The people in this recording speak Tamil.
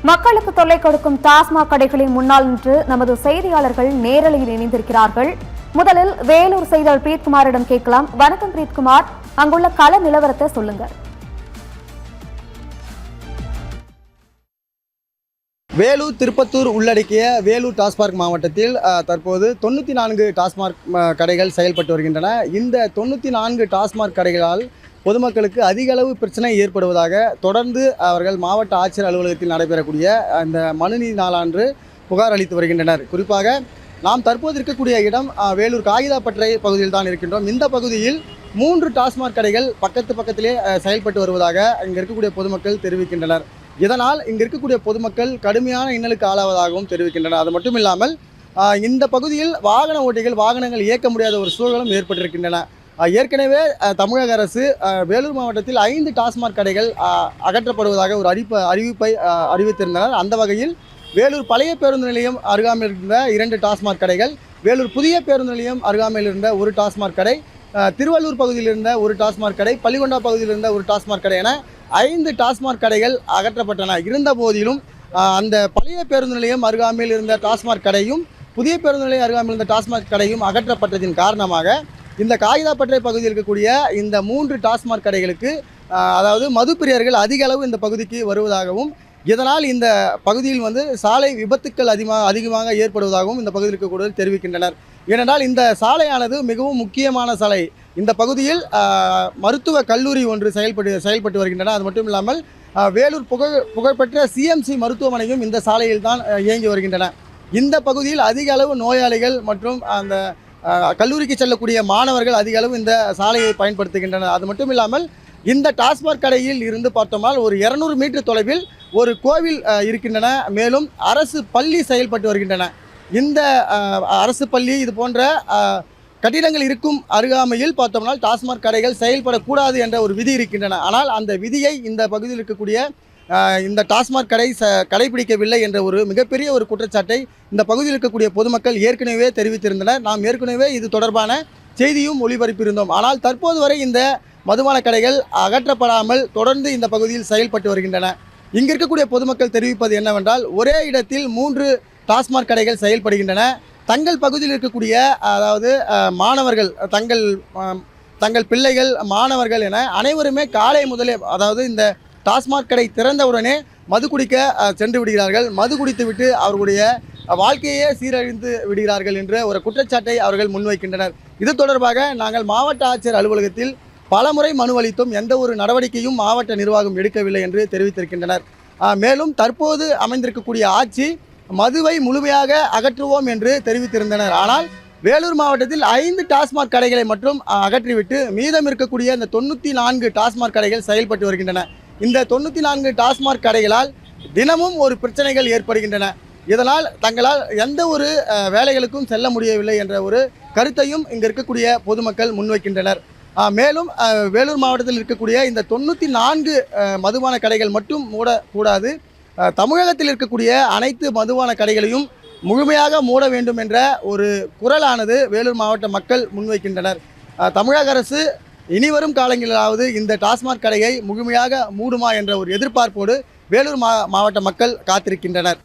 மக்களுக்கு தொல்லை கொடுக்கும் டாஸ்மாக் கடைகளின் முன்னால் நின்று நமது செய்தியாளர்கள் நேரலையில் இணைந்திருக்கிறார்கள். முதலில் வேலூர் செய்தியாளர் பிரீத்குமாரிடம் கேட்கலாம். வணக்கம் பிரீத்குமார், அங்குள்ள கள நிலவரத்தை சொல்லுங்க. வேலூர், திருப்பத்தூர் உள்ளடக்கிய வேலூர் டாஸ்மாக் மாவட்டத்தில் தற்போது 94 டாஸ்மாக் கடைகள் செயல்பட்டு வருகின்றன. இந்த 94 டாஸ்மாக் கடைகளால் பொதுமக்களுக்கு அதிக அளவு பிரச்சனை ஏற்படுவதாக தொடர்ந்து அவர்கள் மாவட்ட ஆட்சியர் அலுவலகத்தில் நடைபெறக்கூடிய அந்த மனுநீதி நாளன்று புகார் அளித்து வருகின்றனர். குறிப்பாக நாம் தற்போது இருக்கக்கூடிய இடம் வேலூர் காகிதாப்பட்டறை பகுதியில் தான் இருக்கின்றோம். இந்த பகுதியில் 3 டாஸ்மாக் கடைகள் பக்கத்திலே செயல்பட்டு வருவதாக இங்கே இருக்கக்கூடிய பொதுமக்கள் தெரிவிக்கின்றனர். இதனால் இங்கே இருக்கக்கூடிய பொதுமக்கள் கடுமையான இன்னலுக்கு ஆளாவதாகவும் தெரிவிக்கின்றனர். அது மட்டும் இல்லாமல் இந்த பகுதியில் வாகன ஓட்டிகள் வாகனங்கள் இயக்க முடியாத ஒரு சூழலும் ஏற்பட்டிருக்கின்றன. ஏற்கனவே தமிழக அரசு வேலூர் மாவட்டத்தில் 5 டாஸ்மாக் கடைகள் அகற்றப்படுவதாக ஒரு அறிவிப்பை அறிவித்திருந்தனர். அந்த வகையில் வேலூர் பழைய பேருந்து நிலையம் அருகாமையில் இருந்த 2 டாஸ்மாக் கடைகள், வேலூர் புதிய பேருந்து நிலையம் அருகாமையில் இருந்த 1 டாஸ்மாக் கடை, திருவள்ளூர் பகுதியில் இருந்த 1 டாஸ்மாக் கடை, பள்ளிகொண்டா பகுதியில் இருந்த 1 டாஸ்மாக் கடை என 5 டாஸ்மாக் கடைகள் அகற்றப்பட்டன. இருந்த போதிலும் அந்த பழைய பேருந்து நிலையம் அருகாமையில் இருந்த டாஸ்மாக் கடையும் புதிய பேருந்து நிலையம் அருகாமையில் இருந்த டாஸ்மாக் கடையும் அகற்றப்பட்டதின் காரணமாக இந்த காகிதாப்பட்டறை பகுதியில் இருக்கக்கூடிய இந்த 3 டாஸ்மாக் கடைகளுக்கு அதாவது மதுப்பிரியர்கள் அதிக அளவு இந்த பகுதிக்கு வருவதாகவும், இதனால் இந்த பகுதியில் சாலை விபத்துக்கள் அதிகமாக ஏற்படுவதாகவும் இந்த பகுதியில் இருக்கக்கூடிய தெரிவிக்கின்றனர். ஏனென்றால் இந்த சாலையானது மிகவும் முக்கியமான சாலை. இந்த பகுதியில் மருத்துவ கல்லூரி ஒன்று செயல்பட்டு வருகின்றன. அது மட்டும் இல்லாமல் வேலூர் புகழ்பெற்ற சிஎம்சி மருத்துவமனையும் இந்த சாலையில் தான் இயங்கி வருகின்றன. இந்த பகுதியில் அதிக அளவு நோயாளிகள் மற்றும் அந்த கல்லூரிக்கு செல்லக்கூடிய மாணவர்கள் அதிக அளவு இந்த சாலையை பயன்படுத்துகின்றனர். அது மட்டும் இல்லாமல் இந்த டாஸ்மாக் கடையில் இருந்து பார்த்தோம்னால் ஒரு 200 மீட்டர் தொலைவில் ஒரு கோவில் இருக்கின்றன. மேலும் அரசு பள்ளி செயல்பட்டு வருகின்றன. இந்த அரசு பள்ளி இது போன்ற கட்டிடங்கள் இருக்கும் அருகாமையில் பார்த்தோம்னால் டாஸ்மாக் கடைகள் செயல்படக்கூடாது என்ற ஒரு விதி இருக்கின்றன. ஆனால் அந்த விதியை இந்த பகுதியில் இருக்கக்கூடிய இந்த டாஸ்மாக் கடை கடைபிடிக்கவில்லை என்ற ஒரு மிகப்பெரிய ஒரு குற்றச்சாட்டை இந்த பகுதியில் இருக்கக்கூடிய பொதுமக்கள் ஏற்கனவே தெரிவித்திருந்தனர். நாம் ஏற்கனவே இது தொடர்பான செய்தியும் ஒளிபரப்பியிருந்தோம். ஆனால் தற்போது வரை இந்த மதுபான கடைகள் அகற்றப்படாமல் தொடர்ந்து இந்த பகுதியில் செயல்பட்டு வருகின்றன. இங்கே இருக்கக்கூடிய பொதுமக்கள் தெரிவிப்பது என்னவென்றால், ஒரே இடத்தில் 3 டாஸ்மாக் கடைகள் செயல்படுகின்றன. தங்கள் பகுதியில் இருக்கக்கூடிய அதாவது மாணவர்கள், தங்கள் பிள்ளைகள், மாணவர்கள் என அனைவருமே காலை முதலே அதாவது இந்த டாஸ்மாக் கடை திறந்தவுடனே மது குடிக்க சென்று விடுகிறார்கள். மது குடித்து விட்டு அவர்களுடைய வாழ்க்கையே சீரழிந்து விடுகிறார்கள் என்ற ஒரு குற்றச்சாட்டை அவர்கள் முன்வைக்கின்றனர். இது தொடர்பாக நாங்கள் மாவட்ட ஆட்சியர் அலுவலகத்தில் பலமுறை மனு அளித்தும் எந்த ஒரு நடவடிக்கையும் மாவட்ட நிர்வாகம் எடுக்கவில்லை என்று தெரிவித்திருக்கின்றனர். மேலும் தற்போது அமைந்திருக்கக்கூடிய ஆட்சி மதுவை முழுமையாக அகற்றுவோம் என்று தெரிவித்திருந்தனர். ஆனால் வேலூர் மாவட்டத்தில் 5 டாஸ்மாக் கடைகளை மட்டும் அகற்றிவிட்டு மீதம் இருக்கக்கூடிய இந்த 94 டாஸ்மாக் கடைகள் செயல்பட்டு வருகின்றன. இந்த 94 டாஸ்மாக் கடைகளால் தினமும் ஒரு பிரச்சனைகள் ஏற்படுகின்றன. இதனால் தங்களால் எந்த ஒரு வேலைகளுக்கும் செல்ல முடியவில்லை என்ற ஒரு கருத்தையும் இங்கே இருக்கக்கூடிய பொதுமக்கள் முன்வைக்கின்றனர். மேலும் வேலூர் மாவட்டத்தில் இருக்கக்கூடிய இந்த 94 மதுபான கடைகள் மட்டும் மூடக்கூடாது, தமிழகத்தில் இருக்கக்கூடிய அனைத்து மதுபான கடைகளையும் முழுமையாக மூட வேண்டும் என்ற ஒரு குரலானது வேலூர் மாவட்ட மக்கள் முன்வைக்கின்றனர். தமிழக அரசு இனிவரும் காலங்களிலாவது இந்த டாஸ்மாக் கடையை முழுமையாக மூடுமா என்ற ஒரு எதிர்பார்ப்போடு வேலூர் மாவட்ட மக்கள் காத்திருக்கின்றனர்.